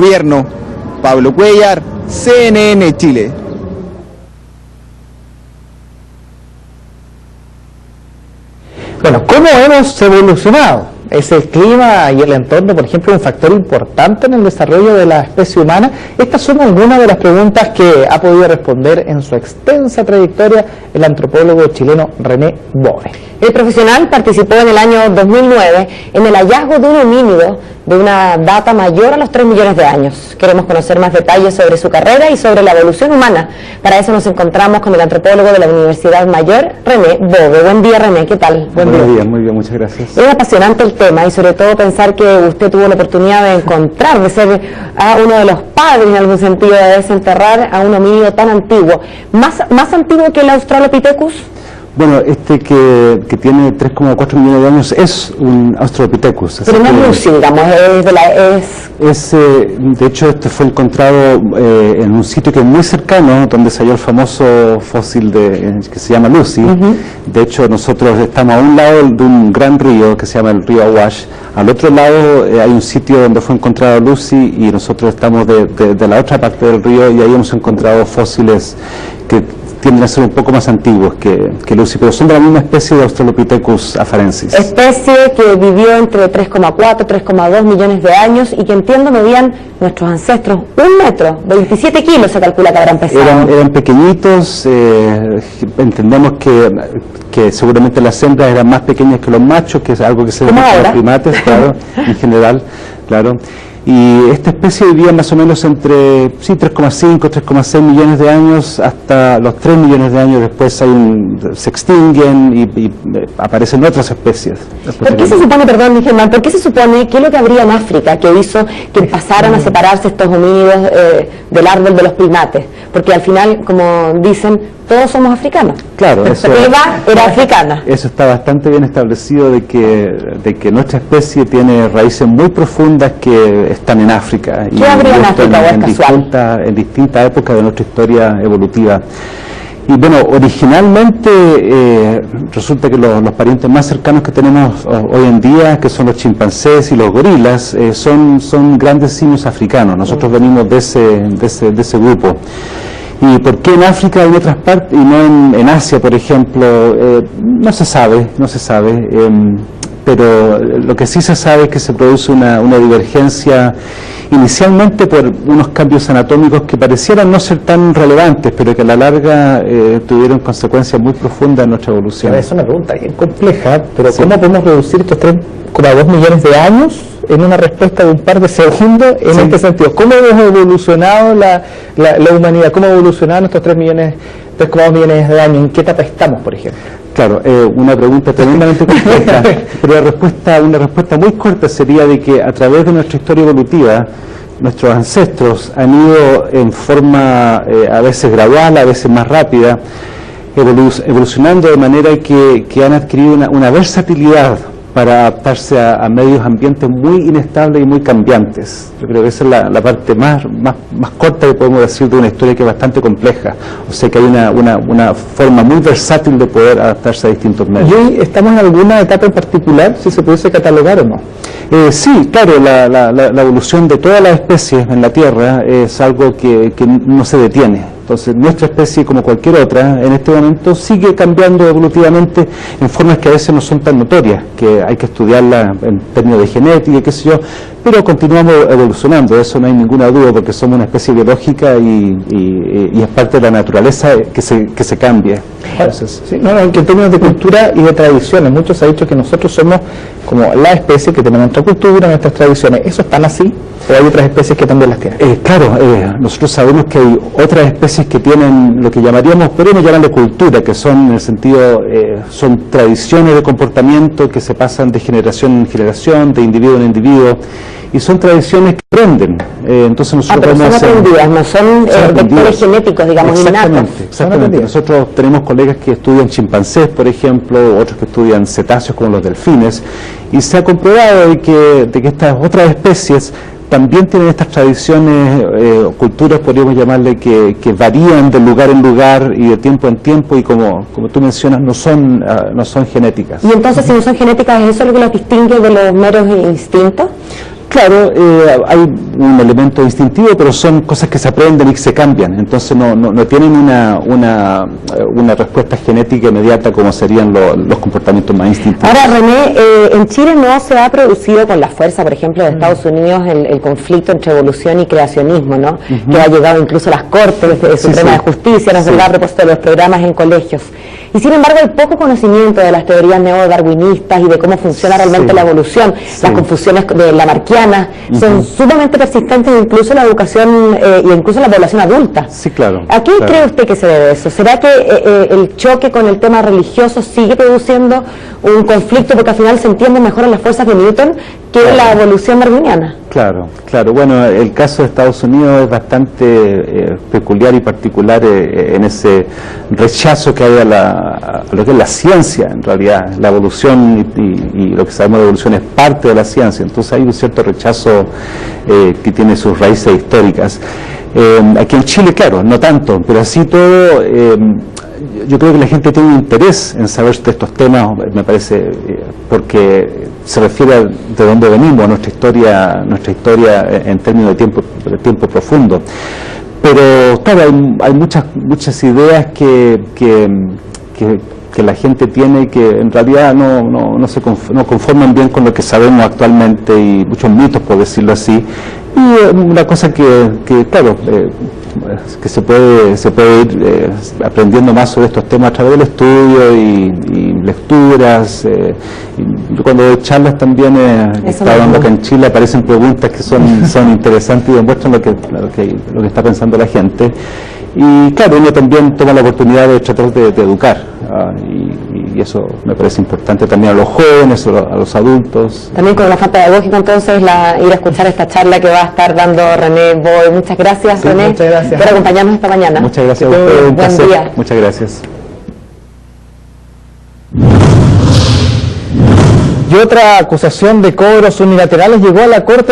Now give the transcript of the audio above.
gobierno. Pablo Cuellar, CNN Chile. Bueno, ¿cómo hemos evolucionado? ¿Es el clima y el entorno, por ejemplo, un factor importante en el desarrollo de la especie humana? Estas son algunas de las preguntas que ha podido responder en su extensa trayectoria el antropólogo chileno René Bove. El profesional participó en el año 2009 en el hallazgo de un homínido de una data mayor a los 3 millones de años. Queremos conocer más detalles sobre su carrera y sobre la evolución humana. Para eso nos encontramos con el antropólogo de la Universidad Mayor, René Bove. Buen día, René, ¿qué tal? Buenos días, muy bien, muchas gracias. Es apasionante el tema y sobre todo pensar que usted tuvo la oportunidad de encontrar, de ser uno de los padres en algún sentido de desenterrar a un homínido tan antiguo. ¿Más antiguo que el Australopithecus? Bueno, que tiene 3,4 millones de años es un Australopithecus. Pero no es Lucy, digamos, de hecho, este fue encontrado en un sitio que es muy cercano, donde se halló el famoso fósil que se llama Lucy. De hecho, nosotros estamos a un lado de un gran río que se llama el río Awash. Al otro lado hay un sitio donde fue encontrado Lucy y nosotros estamos de la otra parte del río y ahí hemos encontrado fósiles que tienden a ser un poco más antiguos que Lucy, pero son de la misma especie de Australopithecus afarensis. Especie que vivió entre 3,4 y 3,2 millones de años y que entiendo medían nuestros ancestros 1 metro, 27 kilos se calcula que habrán pesado. Eran pequeñitos, entendemos que seguramente las hembras eran más pequeñas que los machos, que es algo que se ve en los primates, claro, en general, claro. Y esta especie vivía más o menos entre 3,5, 3,6 millones de años hasta los 3 millones de años. Después se extinguen y aparecen otras especies. ¿Por qué se supone, perdón, Germán, por qué se supone que es lo que habría en África que hizo que pasaran a separarse estos homínidos del árbol de los primates? Porque al final, como dicen, todos somos africanos. Claro, eso era africana. Eso está bastante bien establecido de que nuestra especie tiene raíces muy profundas que están en África. ¿Qué habría en África o es casual? En distintas épocas de nuestra historia evolutiva. Y bueno, originalmente resulta que los parientes más cercanos que tenemos hoy en día, que son los chimpancés y los gorilas, son grandes simios africanos. Nosotros venimos de ese grupo. ¿Y por qué en África y en otras partes, y no en Asia, por ejemplo? No se sabe, pero lo que sí se sabe es que se produce una divergencia inicialmente por unos cambios anatómicos que parecieran no ser tan relevantes, pero que a la larga tuvieron consecuencias muy profundas en nuestra evolución. Es una pregunta bien compleja, pero sí. ¿Cómo podemos reducir estos 3,2 millones de años en una respuesta de un par de segundos en este sentido? ¿Cómo hemos evolucionado la humanidad? ¿Cómo ha evolucionado nuestros 3,2 millones de años? ¿En qué etapa estamos, por ejemplo? Claro, una pregunta tremendamente compleja, pero una respuesta muy corta sería de que a través de nuestra historia evolutiva, nuestros ancestros han ido en forma a veces gradual, a veces más rápida, evolucionando de manera que han adquirido una versatilidad para adaptarse a medios ambientes muy inestables y muy cambiantes. Yo creo que esa es la parte más corta que podemos decir de una historia que es bastante compleja. O sea que hay una forma muy versátil de poder adaptarse a distintos medios. ¿Y hoy estamos en alguna etapa en particular, si se pudiese catalogar o no? Sí, claro, la evolución de todas las especies en la Tierra es algo que no se detiene. Entonces, nuestra especie, como cualquier otra, en este momento sigue cambiando evolutivamente en formas que a veces no son tan notorias, que hay que estudiarla en términos de genética y qué sé yo, pero continuamos evolucionando, de eso no hay ninguna duda, porque somos una especie biológica y es parte de la naturaleza que se cambie. Entonces, sí, en términos de cultura y de tradiciones, muchos se ha dicho que nosotros somos como la especie que tenemos nuestra cultura, nuestras tradiciones. ¿Eso es tan así? ¿O hay otras especies que también las tienen? Claro, nosotros sabemos que hay otras especies que tienen lo que podríamos llamarle cultura, que son en el sentido, son tradiciones de comportamiento que se pasan de generación en generación, de individuo en individuo, y son tradiciones que aprenden. Entonces nosotros pero son aprendidas, no son vectores genéticos, digamos, innatos. Exactamente. Nosotros tenemos colegas que estudian chimpancés, por ejemplo, otros que estudian cetáceos como los delfines, y se ha comprobado de que estas otras especies también tienen estas tradiciones, culturas, podríamos llamarle, que varían de lugar en lugar y de tiempo en tiempo, y como tú mencionas, no son genéticas. Y entonces, si no son genéticas, ¿es eso lo que las distingue de los meros instintos? Claro, hay un elemento instintivo, pero son cosas que se aprenden y que se cambian, entonces no tienen una respuesta genética inmediata como serían los comportamientos más instintivos. Ahora, René, en Chile no se ha producido con la fuerza, por ejemplo, de Estados Unidos el conflicto entre evolución y creacionismo, ¿no? Que ha llegado incluso a las Cortes de Suprema de Justicia, ¿no es verdad?, a propósito de los programas en colegios. Y sin embargo hay poco conocimiento de las teorías neodarwinistas y de cómo funciona realmente la evolución. Las confusiones de lamarckianas son sumamente persistentes incluso en la educación e incluso en la población adulta. Sí, claro. ¿A qué cree usted que se debe eso? ¿Será que el choque con el tema religioso sigue produciendo un conflicto porque al final se entienden mejor en las fuerzas de Newton que la evolución darwiniana? Claro. Bueno, el caso de Estados Unidos es bastante peculiar y particular en ese rechazo que hay a lo que es la ciencia, en realidad. La evolución y lo que sabemos de evolución es parte de la ciencia, entonces hay un cierto rechazo que tiene sus raíces históricas. Aquí en Chile, claro, no tanto, pero así todo, yo creo que la gente tiene un interés en saber de estos temas, me parece, porque se refiere a de dónde venimos, nuestra historia en términos de tiempo profundo. Pero claro, hay muchas ideas que la gente tiene que en realidad no conforman bien con lo que sabemos actualmente, y muchos mitos, por decirlo así. Y una cosa que claro, que se puede ir aprendiendo más sobre estos temas a través del estudio y lecturas. Yo cuando doy charlas también, estaba dando acá en Chile, aparecen preguntas que son interesantes y demuestran lo que está pensando la gente. Y claro, uno también toma la oportunidad de tratar de educar, y eso me parece importante también a los jóvenes, a los adultos. También con el afán pedagógico, entonces, ir a escuchar esta charla que va a estar dando René Boy. Muchas gracias, René, muchas gracias por acompañarnos esta mañana. Muchas gracias a ustedes, un placer. Buen día. Muchas gracias. Y otra acusación de cobros unilaterales llegó a la Corte